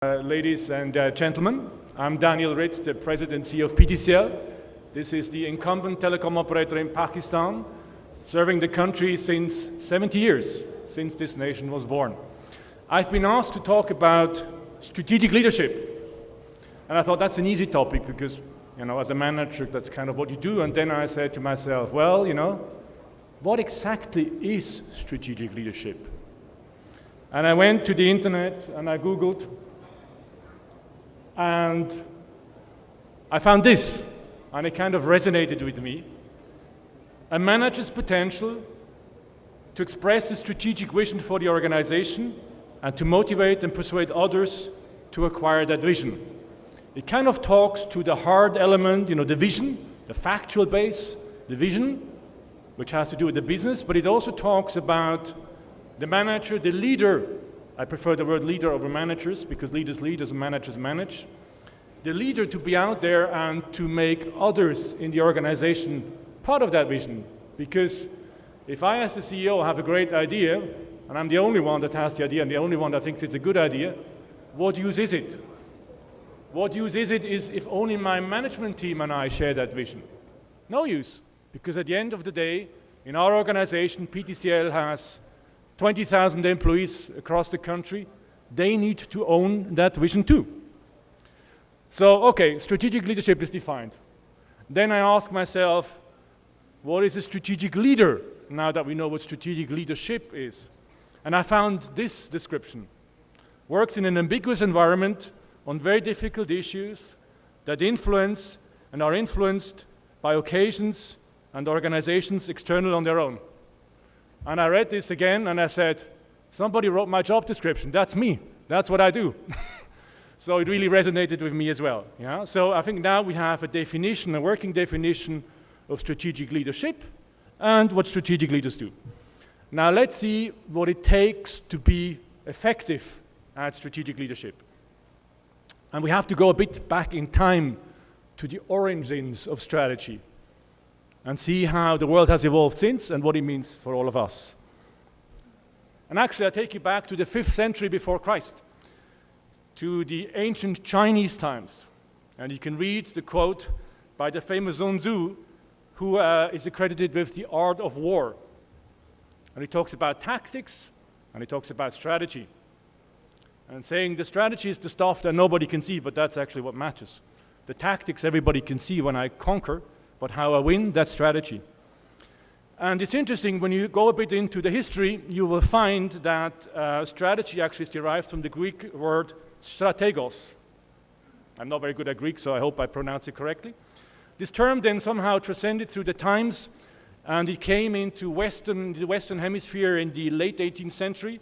Ladies and gentlemen, I'm Daniel Ritz, the President and CEO of PTCL. This is the incumbent telecom operator in Pakistan, serving the country since 70 years, since this nation was born. I've been asked to talk about strategic leadership. And I thought that's an easy topic because, as a manager, that's kind of what you do. And then I said to myself, well, what exactly is strategic leadership? And I went to the internet and I Googled, and I found this, and it kind of resonated with me. A manager's potential to express a strategic vision for the organization and to motivate and persuade others to acquire that vision. It kind of talks to the hard element, the vision, the factual base, the vision, which has to do with the business, but it also talks about the manager, the leader. I prefer the word leader over managers because leaders lead as managers manage. The leader to be out there and to make others in the organization part of that vision. Because if I as the CEO have a great idea, and I'm the only one that has the idea and the only one that thinks it's a good idea, what use is it? What use is it is if only my management team and I share that vision? No use. Because at the end of the day, in our organization, PTCL has 20,000 employees across the country. They need to own that vision too. So, okay, strategic leadership is defined. Then I ask myself, what is a strategic leader now that we know what strategic leadership is? And I found this description. Works in an ambiguous environment on very difficult issues that influence and are influenced by occasions and organizations external on their own. And I read this again and I said, somebody wrote my job description. That's me. That's what I do. So it really resonated with me as well. Yeah? So I think now we have a definition, a working definition of strategic leadership and what strategic leaders do. Now let's see what it takes to be effective at strategic leadership. And we have to go a bit back in time to the origins of strategy and see how the world has evolved since and what it means for all of us. And actually, I take you back to the 5th century before Christ, to the ancient Chinese times. And you can read the quote by the famous Sun Tzu, who is accredited with the art of war. And he talks about tactics, and he talks about strategy. And saying the strategy is the stuff that nobody can see, but that's actually what matters. The tactics everybody can see when I conquer, but how I win, that's strategy. And it's interesting, when you go a bit into the history, you will find that strategy actually is derived from the Greek word strategos. I'm not very good at Greek, so I hope I pronounce it correctly. This term then somehow transcended through the times, and it came into the Western Hemisphere in the late 18th century,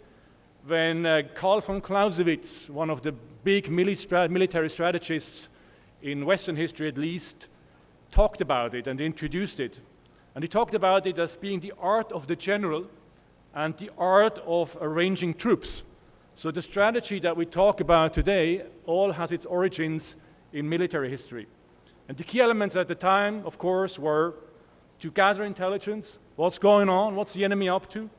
when Karl von Clausewitz, one of the big military strategists in Western history at least, talked about it and introduced it. And he talked about it as being the art of the general and the art of arranging troops. So the strategy that we talk about today all has its origins in military history. And the key elements at the time, of course, were to gather intelligence, what's going on, what's the enemy up to,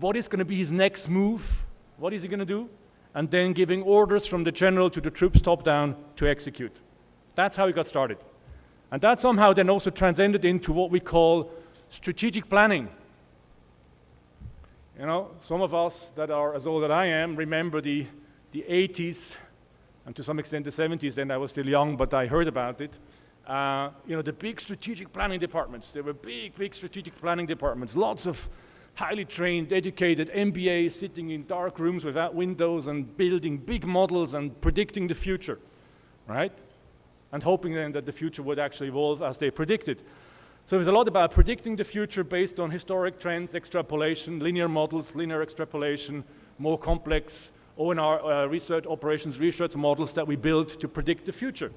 what is going to be his next move, what is he going to do, and then giving orders from the general to the troops top down to execute. That's how he got started. And that somehow then also transcended into what we call strategic planning. Some of us that are as old as I am remember the 80s, and to some extent the 70s, then I was still young, but I heard about it. The big strategic planning departments. There were big strategic planning departments, lots of highly trained, educated MBAs sitting in dark rooms without windows and building big models and predicting the future, right? And hoping then that the future would actually evolve as they predicted. So there's a lot about predicting the future based on historic trends, extrapolation, linear models, linear extrapolation, more complex ONR research models that we built to predict the future.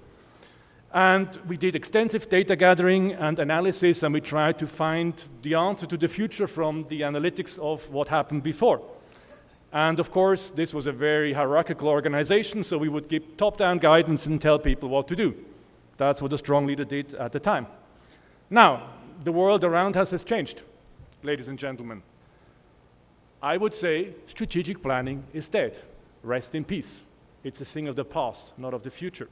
And we did extensive data gathering and analysis, and we tried to find the answer to the future from the analytics of what happened before. And of course, this was a very hierarchical organization, so we would give top-down guidance and tell people what to do. That's what a strong leader did at the time. Now, the world around us has changed, ladies and gentlemen. I would say strategic planning is dead. Rest in peace. It's a thing of the past, not of the future.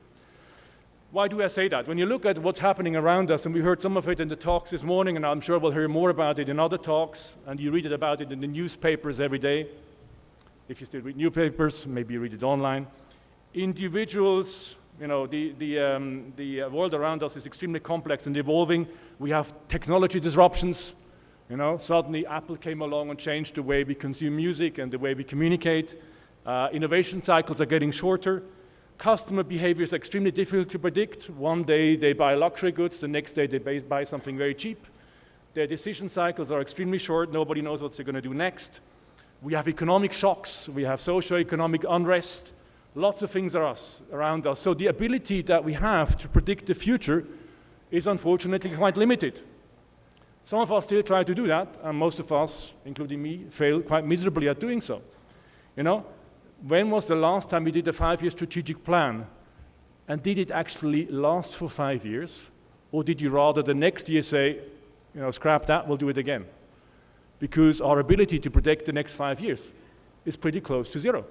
Why do I say that? When you look at what's happening around us, and we heard some of it in the talks this morning, and I'm sure we'll hear more about it in other talks, and you read about it in the newspapers every day. If you still read newspapers, maybe you read it online. Individuals, you know, the world around us is extremely complex and evolving. We have technology disruptions. You know, suddenly Apple came along and changed the way we consume music and the way we communicate. Innovation cycles are getting shorter. Customer behavior is extremely difficult to predict. One day they buy luxury goods, the next day they buy something very cheap. Their decision cycles are extremely short. Nobody knows what they're going to do next. We have economic shocks. We have socio-economic unrest. Lots of things are around us. So the ability that we have to predict the future is unfortunately quite limited. Some of us still try to do that, and most of us, including me, fail quite miserably at doing so. You know, when was the last time we did a 5-year strategic plan? And did it actually last for 5 years? Or did you rather the next year say, you know, scrap that, we'll do it again? Because our ability to predict the next 5 years is pretty close to zero.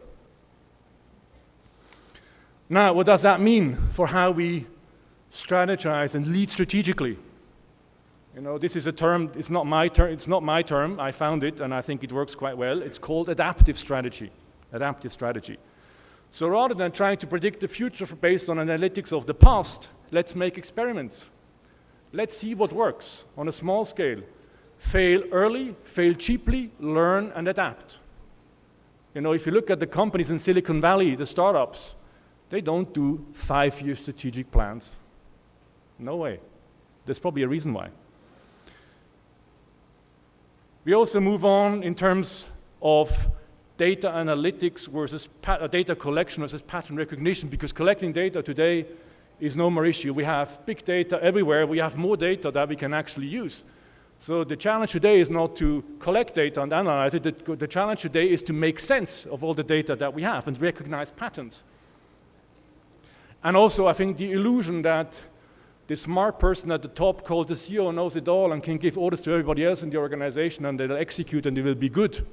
Now, what does that mean for how we strategize and lead strategically? You know, this is a term, it's not my term, I found it, and I think it works quite well. It's called adaptive strategy. Adaptive strategy. So rather than trying to predict the future based on analytics of the past, let's make experiments. Let's see what works on a small scale. Fail early, fail cheaply, learn and adapt. You know, if you look at the companies in Silicon Valley, the startups, they don't do 5-year strategic plans. No way. There's probably a reason why. We also move on in terms of data analytics versus data collection versus pattern recognition, because collecting data today is no more issue. We have big data everywhere. We have more data that we can actually use. So the challenge today is not to collect data and analyze it. The challenge today is to make sense of all the data that we have and recognize patterns. And also, I think the illusion that the smart person at the top called the CEO knows it all and can give orders to everybody else in the organization and they'll execute and they will be good.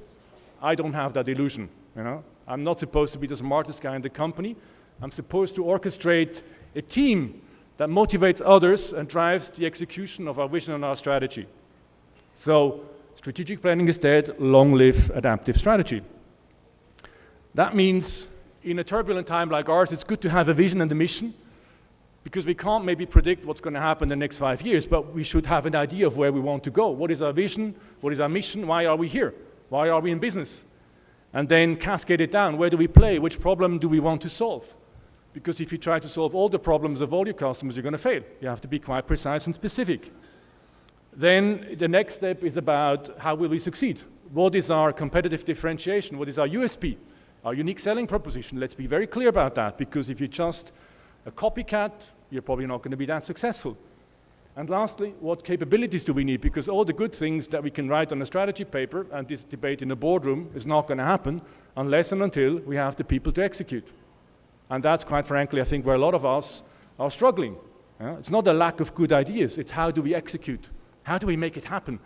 I don't have that illusion, you know. I'm not supposed to be the smartest guy in the company. I'm supposed to orchestrate a team that motivates others and drives the execution of our vision and our strategy. So, strategic planning is dead, long live adaptive strategy. That means in a turbulent time like ours, it's good to have a vision and a mission, because we can't maybe predict what's going to happen in the next 5 years, but we should have an idea of where we want to go. What is our vision? What is our mission? Why are we here? Why are we in business? And then cascade it down. Where do we play? Which problem do we want to solve? Because if you try to solve all the problems of all your customers, you're going to fail. You have to be quite precise and specific. Then the next step is about how will we succeed? What is our competitive differentiation? What is our USP? Our unique selling proposition? Let's be very clear about that, because if you're just a copycat, you're probably not going to be that successful. And lastly, what capabilities do we need? Because all the good things that we can write on a strategy paper and this debate in a boardroom is not going to happen unless and until we have the people to execute. And that's, quite frankly, I think where a lot of us are struggling. It's not a lack of good ideas, it's how do we execute? How do we make it happen?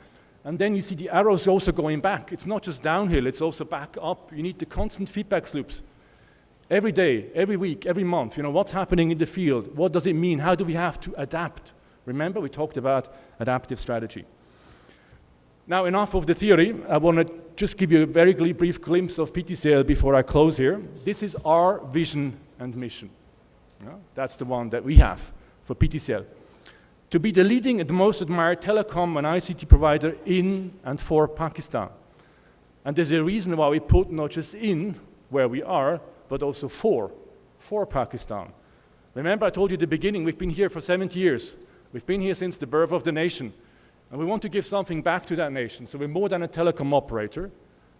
And then you see the arrows also going back. It's not just downhill, it's also back up. You need the constant feedback loops. Every day, every week, every month, you know, what's happening in the field? What does it mean? How do we have to adapt? Remember, we talked about adaptive strategy. Now, enough of the theory. I want to just give you a very brief glimpse of PTCL before I close here. This is our vision and mission. That's the one that we have for PTCL. To be the leading and the most admired telecom and ICT provider in and for Pakistan. And there's a reason why we put not just in where we are, but also for Pakistan. Remember, I told you at the beginning, we've been here for 70 years. We've been here since the birth of the nation. And we want to give something back to that nation. So we're more than a telecom operator.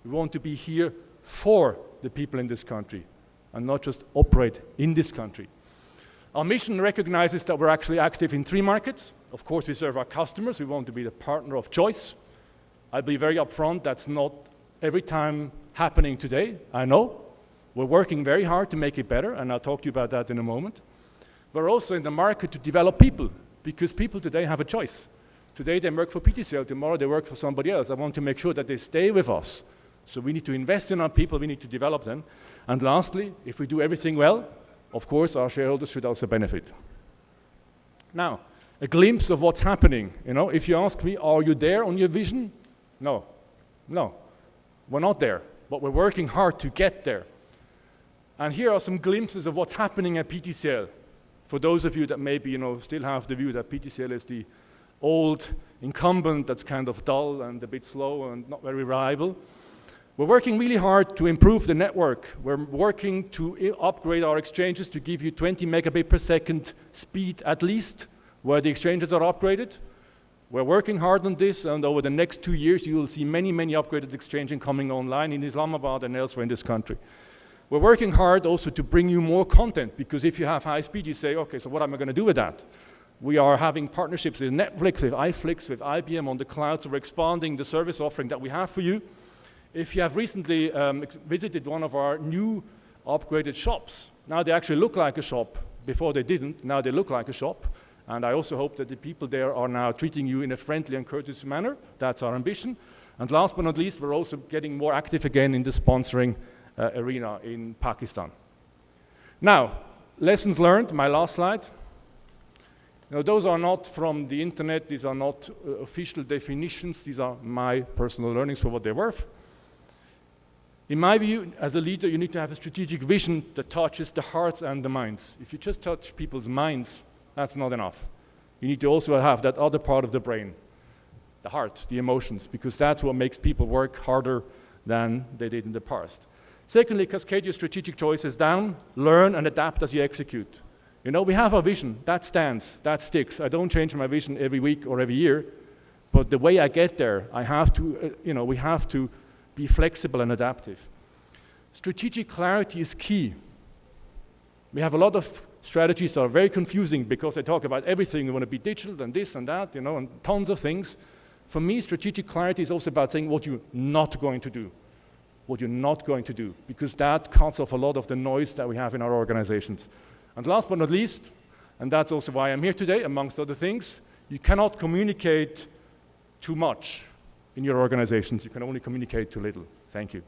We want to be here for the people in this country and not just operate in this country. Our mission recognizes that we're actually active in 3 markets. Of course, we serve our customers. We want to be the partner of choice. I'll be very upfront, that's not every time happening today, I know. We're working very hard to make it better, and I'll talk to you about that in a moment. We're also in the market to develop people, because people today have a choice. Today they work for PTCL, tomorrow they work for somebody else. I want to make sure that they stay with us So we need to invest in our people, we need to develop them. And lastly, if we do everything well, of course, our shareholders should also benefit. Now, a glimpse of what's happening. You know, if you ask me, are you there on your vision? No, we're not there, but we're working hard to get there. And here are some glimpses of what's happening at PTCL. For those of you that maybe, you know, still have the view that PTCL is the old incumbent that's kind of dull and a bit slow and not very reliable. We're working really hard to improve the network. We're working to upgrade our exchanges to give you 20 megabit per second speed at least, where the exchanges are upgraded. We're working hard on this, and over the next 2 years, you will see many, many upgraded exchanges coming online in Islamabad and elsewhere in this country. We're working hard also to bring you more content, because if you have high speed, you say, okay, so what am I going to do with that? We are having partnerships with Netflix, with iFlix, with IBM on the cloud, so we're expanding the service offering that we have for you. If you have recently visited one of our new upgraded shops, now they actually look like a shop. Before they didn't, now they look like a shop. And I also hope that the people there are now treating you in a friendly and courteous manner. That's our ambition. And last but not least, we're also getting more active again in the sponsoring arena in Pakistan. Now, lessons learned, my last slide. Now, those are not from the internet, these are not official definitions, these are my personal learnings for what they're worth. In my view, as a leader, you need to have a strategic vision that touches the hearts and the minds. If you just touch people's minds, that's not enough. You need to also have that other part of the brain, the heart, the emotions, because that's what makes people work harder than they did in the past. Secondly, cascade your strategic choices down, learn and adapt as you execute. You know, we have our vision, that stands, that sticks. I don't change my vision every week or every year, but the way I get there, I have to, we have to be flexible and adaptive. Strategic clarity is key. We have a lot of strategies that are very confusing because they talk about everything. We want to be digital and this and that, and tons of things. For me, strategic clarity is also about saying what you're not going to do. What you're not going to do, because that cuts off a lot of the noise that we have in our organizations. And last but not least, and that's also why I'm here today, amongst other things, you cannot communicate too much in your organizations. You can only communicate too little. Thank you.